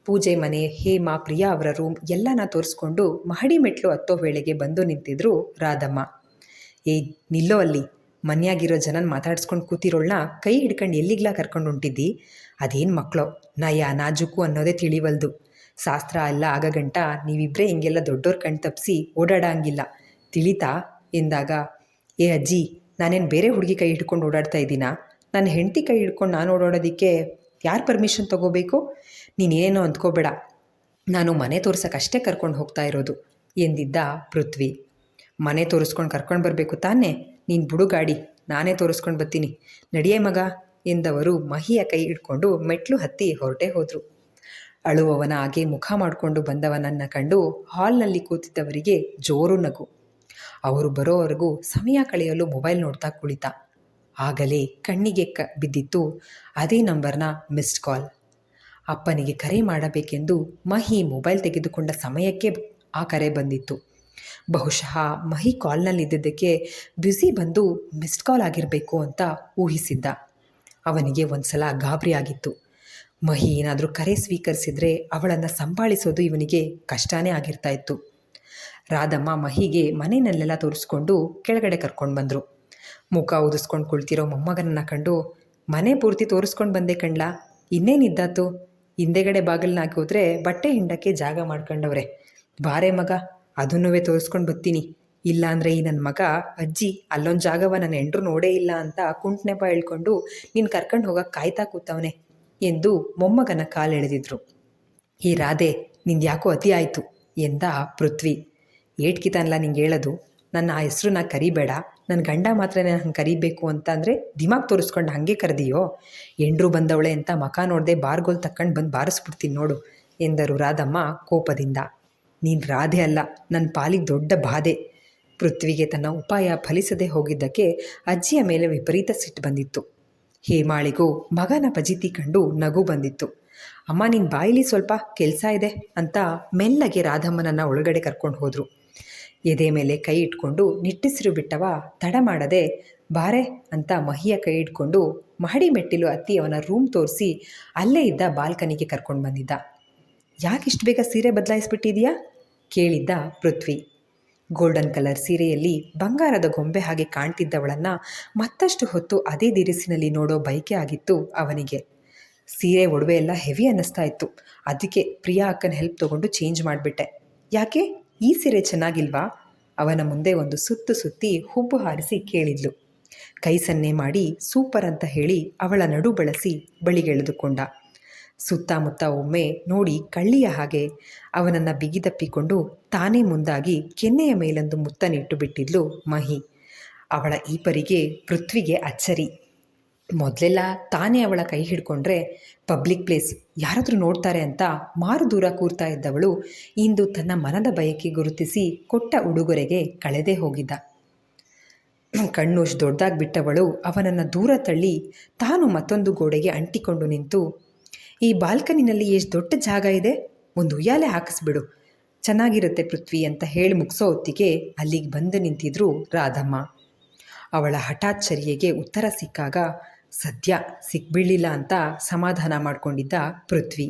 ಪೂಜೆ ಮನೆ, ಹೇಮಾ, ಪ್ರಿಯಾ ಅವರ ರೂಮ್ ಎಲ್ಲನ ತೋರಿಸ್ಕೊಂಡು ಮಹಡಿ ಮೆಟ್ಲು ಹತ್ತೋ ವೇಳೆಗೆ ಬಂದು ನಿಂತಿದ್ರು ರಾಧಮ್ಮ. ನಿಲ್ಲೋ ಅಲ್ಲಿ, ಮನೆಯಾಗಿರೋ ಜನನ ಮಾತಾಡ್ಸ್ಕೊಂಡು ಕೂತಿರೋಳ್ನ ಕೈ ಹಿಡ್ಕೊಂಡು ಎಲ್ಲಿಗ್ಲಾ ಕರ್ಕೊಂಡು ಹೊಂಟಿದ್ದಿ? ಅದೇನು ಮಕ್ಕಳೋ, ನಯ ನಾಜುಕು ಅನ್ನೋದೇ ತಿಳಿವಲ್ದು. ಶಾಸ್ತ್ರ ಎಲ್ಲ ಆಗಗಂಟ ನೀವಿಬ್ಬರೇ ಹಿಂಗೆಲ್ಲ ದೊಡ್ಡೋರ್ ಕಣ್ ತಪ್ಪಿಸಿ ಓಡಾಡಂಗಿಲ್ಲ, ತಿಳಿತಾ ಎಂದಾಗ, ಅಜ್ಜಿ, ನಾನೇನು ಬೇರೆ ಹುಡುಗಿ ಕೈ ಹಿಡ್ಕೊಂಡು ಓಡಾಡ್ತಾ ಇದ್ದೀನಾ? ನನ್ನ ಹೆಂಡತಿ ಕೈ ಹಿಡ್ಕೊಂಡು ನಾನು ಓಡಾಡೋದಕ್ಕೆ ಯಾರು ಪರ್ಮಿಷನ್ ತೊಗೋಬೇಕು? ನೀನೇನೋ ಅಂದ್ಕೋಬೇಡ, ನಾನು ಮನೆ ತೋರ್ಸೋಕ್ಕಷ್ಟೇ ಕರ್ಕೊಂಡು ಹೋಗ್ತಾ ಇರೋದು ಎಂದಿದ್ದ ಪೃಥ್ವಿ. ಮನೆ ತೋರಿಸ್ಕೊಂಡು ಕರ್ಕೊಂಡು ಬರಬೇಕು ತಾನೇ? ನೀನು ಬಿಡು ಗಾಡಿ, ನಾನೇ ತೋರಿಸ್ಕೊಂಡು ಬರ್ತೀನಿ, ನಡಿಯೇ ಮಗ ಎಂದವರು ಮಹಿಯ ಕೈ ಹಿಡ್ಕೊಂಡು ಮೆಟ್ಲು ಹತ್ತಿ ಹೊರಟೇ ಹೋದರು. ಅಳುವವನ ಹಾಗೆ ಮುಖ ಮಾಡಿಕೊಂಡು ಬಂದವನನ್ನು ಕಂಡು ಹಾಲ್ನಲ್ಲಿ ಕೂತಿದ್ದವರಿಗೆ ಜೋರು ನಗು. ಅವರು ಬರೋವರೆಗೂ ಸಮಯ ಕಳೆಯಲು ಮೊಬೈಲ್ ನೋಡ್ತಾ ಕುಳಿತ. ಆಗಲೇ ಕಣ್ಣಿಗೆ ಬಿದ್ದಿತ್ತು ಅದೇ ನಂಬರ್ನ ಮಿಸ್ಡ್ ಕಾಲ್. ಅಪ್ಪನಿಗೆ ಕರೆ ಮಾಡಬೇಕೆಂದು ಮಹಿ ಮೊಬೈಲ್ ತೆಗೆದುಕೊಂಡ ಸಮಯಕ್ಕೆ ಆ ಕರೆ ಬಂದಿತ್ತು. ಬಹುಶಃ ಮಹಿ ಕಾಲ್ನಲ್ಲಿದ್ದದ್ದಕ್ಕೆ ಬ್ಯುಸಿ ಬಂದು ಮಿಸ್ಡ್ ಕಾಲ್ ಆಗಿರಬೇಕು ಅಂತ ಊಹಿಸಿದ್ದ. ಅವನಿಗೆ ಒಂದು ಸಲ ಗಾಬರಿ ಆಗಿತ್ತು. ಮಹಿ ಏನಾದರೂ ಕರೆ ಸ್ವೀಕರಿಸಿದರೆ ಅವಳನ್ನು ಸಂಭಾಳಿಸೋದು ಇವನಿಗೆ ಕಷ್ಟನೇ ಆಗಿರ್ತಾ ಇತ್ತು. ರಾಧಮ್ಮ ಮಹಿಗೆ ಮನೆಯಲ್ಲೆಲ್ಲ ತೋರಿಸ್ಕೊಂಡು ಕೆಳಗಡೆ ಕರ್ಕೊಂಡು ಬಂದರು. ಮುಖ ಉದಿಸ್ಕೊಂಡು ಕುಳಿತಿರೋ ಮೊಮ್ಮಗನನ್ನು ಕಂಡು, ಮನೆ ಪೂರ್ತಿ ತೋರಿಸ್ಕೊಂಡು ಬಂದೆ ಕಣ್ಲಾ, ಇನ್ನೇನಿದ್ದಾತು? ಹಿಂದೆಗಡೆ ಬಾಗಿಲನ್ನ ಹೋದರೆ ಬಟ್ಟೆ ಹಿಂಡಕ್ಕೆ ಜಾಗ ಮಾಡ್ಕೊಂಡವ್ರೆ. ಬಾರೆ ಮಗ, ಅದನ್ನೂ ತೋರಿಸ್ಕೊಂಡು ಬರ್ತೀನಿ. ಇಲ್ಲಾಂದರೆ ಈ ನನ್ನ ಮಗ ಅಜ್ಜಿ ಅಲ್ಲೊಂದು ಜಾಗವ ನನ್ನ ಹೆಂಡ್ರು ನೋಡೇ ಇಲ್ಲ ಅಂತ ಕುಂಟ್ನೆಪ ಹೇಳ್ಕೊಂಡು ನೀನು ಕರ್ಕೊಂಡು ಹೋಗಕ್ಕೆ ಕಾಯ್ತಾ ಕೂತವನೆ ಎಂದು ಮೊಮ್ಮಗನ ಕಾಲೆಳೆದಿದ್ರು. ಈ ರಾಧೆ, ನಿಂದು ಯಾಕೋ ಅತಿ ಆಯಿತು ಎಂದ ಪೃಥ್ವಿ. ಏಟ್ಕಿತಾನಲ್ಲ ನಿಂಗೆ ಹೇಳೋದು, ನನ್ನ ಆ ಹೆಸ್ರನ್ನ ಕರಿಬೇಡ, ನನ್ನ ಗಂಡ ಮಾತ್ರ ಹಂಗೆ ಕರಿಬೇಕು ಅಂತ ಅಂದರೆ ದಿಮಾಗ್ ತೋರಿಸ್ಕೊಂಡು ಹಾಗೆ ಕರೆದಿಯೋ? ಎಂಡ್ರು ಬಂದವಳೆ ಅಂತ ಮಖ ನೋಡದೆ ಬಾರ್ಗೋಲ್ ತಕ್ಕಂಡು ಬಂದು ಬಾರಿಸ್ಬಿಡ್ತೀನಿ ನೋಡು ಎಂದರು ರಾಧಮ್ಮ ಕೋಪದಿಂದ. ನೀನು ರಾಧೆ ಅಲ್ಲ, ನನ್ನ ಪಾಲಿಗೆ ದೊಡ್ಡ ಬಾಧೆ. ಪೃಥ್ವಿಗೆ ತನ್ನ ಉಪಾಯ ಫಲಿಸದೆ ಹೋಗಿದ್ದಕ್ಕೆ ಅಜ್ಜಿಯ ಮೇಲೆ ವಿಪರೀತ ಸಿಟ್ಟು ಬಂದಿತ್ತು. ಹೇಮಾಳಿಗೂ ಮಗನ ಫಜೀತಿ ಕಂಡು ನಗು ಬಂದಿತ್ತು. ಅಮ್ಮ, ನಿನ್ನ ಬಾಯಿಲಿ ಸ್ವಲ್ಪ ಕೆಲಸ ಇದೆ ಅಂತ ಮೆಲ್ಲಗೆ ರಾಧಮ್ಮನನ್ನು ಒಳಗಡೆ ಕರ್ಕೊಂಡು ಹೋದರು. ಎದೆ ಮೇಲೆ ಕೈ ಇಟ್ಕೊಂಡು ನಿಟ್ಟಿಸಿರು ಬಿಟ್ಟವ ತಡ ಮಾಡದೆ ಬಾರೆ ಅಂತ ಮಹಿಯ ಕೈ ಇಟ್ಕೊಂಡು ಮಹಡಿ ಮೆಟ್ಟಿಲು ಹತ್ತಿ ಅವನ ರೂಮ್ ತೋರಿಸಿ ಅಲ್ಲೇ ಇದ್ದ ಬಾಲ್ಕನಿಗೆ ಕರ್ಕೊಂಡು ಬಂದಿದ್ದ. ಯಾಕಿಷ್ಟು ಬೇಗ ಸೀರೆ ಬದಲಾಯಿಸ್ಬಿಟ್ಟಿದೆಯಾ ಕೇಳಿದ್ದ ಪೃಥ್ವಿ. ಗೋಲ್ಡನ್ ಕಲರ್ ಸೀರೆಯಲ್ಲಿ ಬಂಗಾರದ ಗೊಂಬೆ ಹಾಗೆ ಕಾಣ್ತಿದ್ದವಳನ್ನು ಮತ್ತಷ್ಟು ಹೊತ್ತು ಅದೇ ದಿರಿಸಿನಲ್ಲಿ ನೋಡೋ ಬಯಕೆ ಆಗಿತ್ತು ಅವನಿಗೆ. ಸೀರೆ ಒಡವೆ ಎಲ್ಲ ಹೆವಿ ಅನ್ನಿಸ್ತಾ ಇತ್ತು. ಅದಕ್ಕೆ ಪ್ರಿಯಾ ಅಕ್ಕನ ಹೆಲ್ಪ್ ತೊಗೊಂಡು ಚೇಂಜ್ ಮಾಡಿಬಿಟ್ಟೆ. ಯಾಕೆ, ಈ ಸೀರೆ ಚೆನ್ನಾಗಿಲ್ವಾ? ಅವನ ಮುಂದೆ ಒಂದು ಸುತ್ತು ಸುತ್ತಿ ಹುಬ್ಬು ಹಾರಿಸಿ ಕೇಳಿದ್ಲು. ಕೈ ಸನ್ನೆ ಮಾಡಿ ಸೂಪರ್ ಅಂತ ಹೇಳಿ ಅವಳ ನಡು ಬಳಸಿ ಬಳಿಗೆಳೆದುಕೊಂಡ. ಸುತ್ತಮುತ್ತ ಒಮ್ಮೆ ನೋಡಿ ಕಳ್ಳಿಯ ಹಾಗೆ ಅವನನ್ನು ಬಿಗಿದಪ್ಪಿಕೊಂಡು ತಾನೇ ಮುಂದಾಗಿ ಕೆನ್ನೆಯ ಮೇಲೊಂದು ಮುತ್ತನಿಟ್ಟು ಬಿಟ್ಟಿದ್ಲು ಮಹಿ. ಅವಳ ಈ ಪರಿಗೆ ಪೃಥ್ವಿಗೆ ಅಚ್ಚರಿ. ಮೊದಲೆಲ್ಲ ತಾನೇ ಅವಳ ಕೈ ಹಿಡ್ಕೊಂಡ್ರೆ ಪಬ್ಲಿಕ್ ಪ್ಲೇಸ್ ಯಾರಾದರೂ ನೋಡ್ತಾರೆ ಅಂತ ಮಾರು ದೂರ ಕೂರ್ತಾ ಇದ್ದವಳು ಇಂದು ತನ್ನ ಮನದ ಬಯಕೆ ಗುರುತಿಸಿ ಕೊಟ್ಟ ಉಡುಗೊರೆಗೆ ಕಳೆದೇ ಹೋಗಿದ್ದ. ಕಣ್ಣು ದೊಡ್ಡದಾಗಿ ಬಿಟ್ಟವಳು ಅವನನ್ನು ದೂರ ತಳ್ಳಿ ತಾನು ಮತ್ತೊಂದು ಗೋಡೆಗೆ ಅಂಟಿಕೊಂಡು ನಿಂತು, ಈ ಬಾಲ್ಕನಿನಲ್ಲಿ ಎಷ್ಟು ದೊಡ್ಡ ಜಾಗ ಇದೆ, ಒಂದು ಉಯ್ಯಾಲೆ ಹಾಕಿಸ್ಬಿಡು, ಚೆನ್ನಾಗಿರುತ್ತೆ ಪೃಥ್ವಿ ಅಂತ ಹೇಳಿ ಮುಗಿಸೋ ಹೊತ್ತಿಗೆ ಅಲ್ಲಿಗೆ ಬಂದು ನಿಂತಿದ್ರು ರಾಧಮ್ಮ. ಅವಳ ಹಠಾತ್ ಚರ್ಯೆಗೆ ಉತ್ತರ ಸಿಕ್ಕಾಗ ಸದ್ಯ ಸಿಕ್ಬೀಳಿಲ್ಲ ಅಂತ ಸಮಾಧಾನ ಮಾಡಿಕೊಂಡಿದ್ದ ಪೃಥ್ವಿ.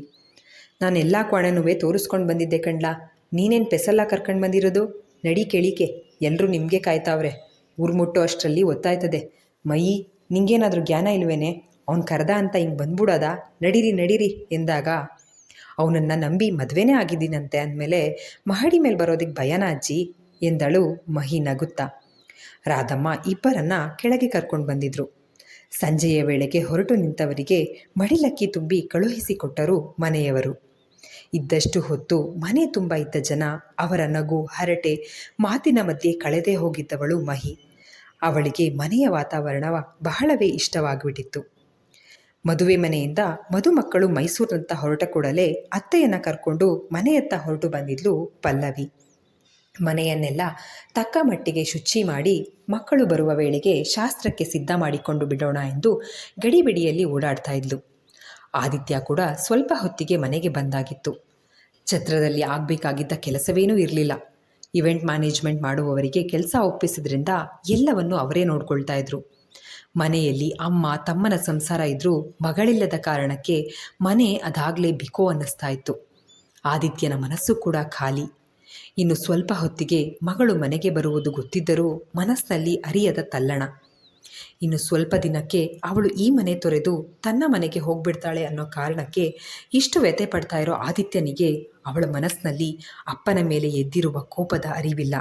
ನಾನೆಲ್ಲ ಕೋಣೆನೂ ತೋರಿಸ್ಕೊಂಡು ಬಂದಿದ್ದೆ ಕಣ್ಲಾ, ನೀನೇನು ಪೆಸಲ್ಲ ಕರ್ಕೊಂಡು ಬಂದಿರೋದು? ನಡಿ ಕೆಳಿಕೆ, ಎಲ್ಲರೂ ನಿಮಗೆ ಕಾಯ್ತಾವ್ರೆ. ಊರು ಮುಟ್ಟೋ ಅಷ್ಟರಲ್ಲಿ ಒತ್ತಾಯ್ತದೆ. ಮಯಿ, ನಿಂಗೇನಾದರೂ ಜ್ಞಾನ ಇಲ್ವೇನೆ? ಅವ್ನು ಕರೆದ ಅಂತ ಹಿಂಗೆ ಬಂದ್ಬಿಡೋದ? ನಡೀರಿ ನಡೀರಿ ಎಂದಾಗ, ಅವನನ್ನು ನಂಬಿ ಮದುವೆನೇ ಆಗಿದ್ದೀನಂತೆ ಅಂದಮೇಲೆ ಮಹಡಿ ಮೇಲೆ ಬರೋದಕ್ಕೆ ಭಯನ ಅಜ್ಜಿ ಎಂದಳು ಮಹಿ ನಗುತ್ತಾ. ರಾಧಮ್ಮ ಇಬ್ಬರನ್ನ ಕೆಳಗೆ ಕರ್ಕೊಂಡು ಬಂದಿದ್ರು. ಸಂಜೆಯ ವೇಳೆಗೆ ಹೊರಟು ನಿಂತವರಿಗೆ ಮಡಿಲಕ್ಕಿ ತುಂಬಿ ಕಳುಹಿಸಿಕೊಟ್ಟರು ಮನೆಯವರು. ಇದ್ದಷ್ಟು ಹೊತ್ತು ಮನೆ ತುಂಬ ಇದ್ದ ಜನ, ಅವರ ನಗು, ಹರಟೆ, ಮಾತಿನ ಮಧ್ಯೆ ಕಳೆದೇ ಹೋಗಿದ್ದವಳು ಮಹಿ. ಅವಳಿಗೆ ಮನೆಯ ವಾತಾವರಣ ಬಹಳವೇ ಇಷ್ಟವಾಗಿಬಿಟ್ಟಿತ್ತು. ಮದುವೆ ಮನೆಯಿಂದ ಮದುಮಕ್ಕಳು ಮೈಸೂರಿನತ್ತ ಹೊರಟ ಕೂಡಲೇ ಅತ್ತೆಯನ್ನು ಕರ್ಕೊಂಡು ಮನೆಯತ್ತ ಹೊರಟು ಬಂದಿದ್ಲು ಪಲ್ಲವಿ. ಮನೆಯನ್ನೆಲ್ಲ ತಕ್ಕ ಮಟ್ಟಿಗೆ ಶುಚಿ ಮಾಡಿ ಮಕ್ಕಳು ಬರುವ ವೇಳೆಗೆ ಶಾಸ್ತ್ರಕ್ಕೆ ಸಿದ್ಧ ಮಾಡಿಕೊಂಡು ಬಿಡೋಣ ಎಂದು ಗಡಿಬಿಡಿಯಲ್ಲಿ ಓಡಾಡ್ತಾ ಇದ್ಲು. ಆದಿತ್ಯ ಕೂಡ ಸ್ವಲ್ಪ ಹೊತ್ತಿಗೆ ಮನೆಗೆ ಬಂದಾಗಿತ್ತು. ಛತ್ರದಲ್ಲಿ ಆಗಬೇಕಾಗಿದ್ದ ಕೆಲಸವೇನೂ ಇರಲಿಲ್ಲ. ಇವೆಂಟ್ ಮ್ಯಾನೇಜ್ಮೆಂಟ್ ಮಾಡುವವರಿಗೆ ಕೆಲಸ ಒಪ್ಪಿಸಿದ್ರಿಂದ ಎಲ್ಲವನ್ನೂ ಅವರೇ ನೋಡ್ಕೊಳ್ತಾ ಇದ್ರು. ಮನೆಯಲ್ಲಿ ಅಮ್ಮ ತಮ್ಮನ ಸಂಸಾರ ಇದ್ದರೂ ಮಗಳಿಲ್ಲದ ಕಾರಣಕ್ಕೆ ಮನೆ ಅದಾಗಲೇ ಬಿಕೋ ಅನ್ನಿಸ್ತಾ ಇತ್ತು. ಆದಿತ್ಯನ ಮನಸ್ಸು ಕೂಡ ಖಾಲಿ. ಇನ್ನು ಸ್ವಲ್ಪ ಹೊತ್ತಿಗೆ ಮಗಳು ಮನೆಗೆ ಬರುವುದು ಗೊತ್ತಿದ್ದರೂ ಮನಸ್ಸಿನಲ್ಲಿ ಅರಿಯದ ತಲ್ಲಣ. ಇನ್ನು ಸ್ವಲ್ಪ ದಿನಕ್ಕೆ ಅವಳು ಈ ಮನೆ ತೊರೆದು ತನ್ನ ಮನೆಗೆ ಹೋಗ್ಬಿಡ್ತಾಳೆ ಅನ್ನೋ ಕಾರಣಕ್ಕೆ ಇಷ್ಟು ವ್ಯಥೆ ಪಡ್ತಾ ಇರೋ ಆದಿತ್ಯನಿಗೆ ಅವಳ ಮನಸ್ಸಿನಲ್ಲಿ ಅಪ್ಪನ ಮೇಲೆ ಎದ್ದಿರುವ ಕೋಪದ ಅರಿವಿಲ್ಲ.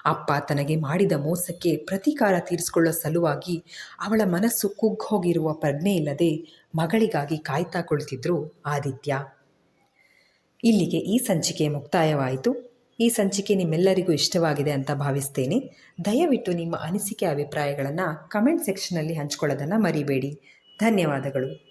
ಅಪ್ಪ ತನಗೆ ಮಾಡಿದ ಮೋಸಕ್ಕೆ ಪ್ರತೀಕಾರ ತೀರಿಸಿಕೊಳ್ಳೋ ಸಲುವಾಗಿ ಅವಳ ಮನಸ್ಸು ಕುಗ್ಗೋಗಿರುವ ಪ್ರಜ್ಞೆ ಇಲ್ಲದೆ ಮಗಳಿಗಾಗಿ ಕಾಯ್ತಾ ಕುಳಿತಿದ್ರು ಆದಿತ್ಯ. ಇಲ್ಲಿಗೆ ಈ ಸಂಚಿಕೆ ಮುಕ್ತಾಯವಾಯಿತು. ಈ ಸಂಚಿಕೆ ನಿಮ್ಮೆಲ್ಲರಿಗೂ ಇಷ್ಟವಾಗಿದೆ ಅಂತ ಭಾವಿಸ್ತೇನೆ. ದಯವಿಟ್ಟು ನಿಮ್ಮ ಅನಿಸಿಕೆ ಅಭಿಪ್ರಾಯಗಳನ್ನು ಕಮೆಂಟ್ ಸೆಕ್ಷನ್ನಲ್ಲಿ ಹಂಚ್ಕೊಳ್ಳೋದನ್ನು ಮರಿಬೇಡಿ. ಧನ್ಯವಾದಗಳು.